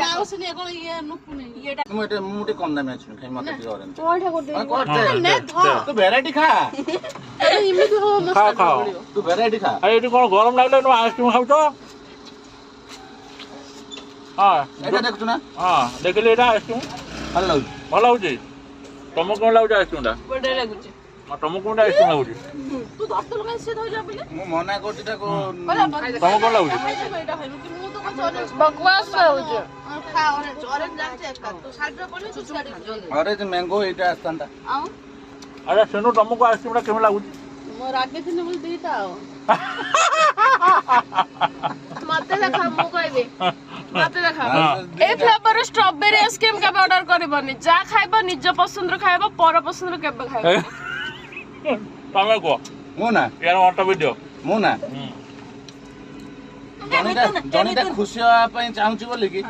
ମାଉସୀ ନିଏ କଣ ଇଏ ନୁକୁ ନେଇ ଏଟା ମୁଁ ଟିକେ କମ ଦାମି ଅଛି ଖାଇ ମତେ ଟିକେ ଅରେଞ୍ଜ କୋଠା କରିଦେ ନେ ତୁ ଭେରାଇଟି ଖା ଏମିତି ହବ ମସ୍ତ ତୁ ଭେରାଇଟି ଖା ଆରେ ଏଠି କଣ ଗରମ ଲାଗିଲା নো ଆଇସ୍କ୍ରିମ ଖାଉଛ ହଁ ଏଟା ଦେଖୁଛୁ ନା ହଁ ଦେଖିଲି ଏଟା ଆଇସ୍କ୍ରିମ ଭଲ ଲାଗୁଛି ଭଲ ଲାଗୁଛି ତମକୁ କଣ ଲାଗୁଛି ଆଇସ୍କ୍ରିମଟା ବଢିଆ ଲାଗୁଛି ତମକୁ କୋଉଟା ଆଇସ୍କ୍ରିମ ଲାଗୁଛି ତୁ ଦଶଟଙ୍କା କାଇଁ ସେ ଧଇଲା ବୋଲି ମୁଁ ମନା କରୁଛି ତାକୁ ତମକୁ କଣ ଲାଗୁଛି ଏଇଟା ଖାଇବୁ କି ମୁଁ ତ କହୁଛି ବକୱାସ ଲାଗୁଛି ଖା ଅରେଞ୍ଜ ଜାଣିଛ ଏକା ତୁ ସାଇଡରେ ପଡି ତୁ ଛାଡି ଅରେଞ୍ଜ ମ୍ୟାଙ୍ଗୋ ଏଇଟା ଆସିଥାନ୍ତା ଆଉ ଆରେ ସେନୁ ତମକୁ ଆଇସ୍କ୍ରିମଟା କେମିତି ଲାଗୁଛି ମୁଁ ରାଗିଥିଲି ବୋଲି ଦିଟା ଆଉ ମତେ ଦେଖା ମୁଁ କହିବି ମତେ ଦେଖା ଏ ଫ୍ଲେଭର ଷ୍ଟ୍ରବେରୀ ଆଇସ୍କ୍ରିମ କେବେ ଅର୍ଡର କରିବନି ଯାହା ଖାଇବ ନିଜ ପସନ୍ଦର ଖାଇବ ପର ପସନ୍ଦର କେବେ ଖାଇବ ତମେ କୁହ ମୁଁ ନା ୟାର ଅଟ ଭିଡିଓ ମୁଁ ନା ଜଣେଟା ଖୁସି ହବା ପାଇଁ ଚାହୁଁଛି ବୋଲି କି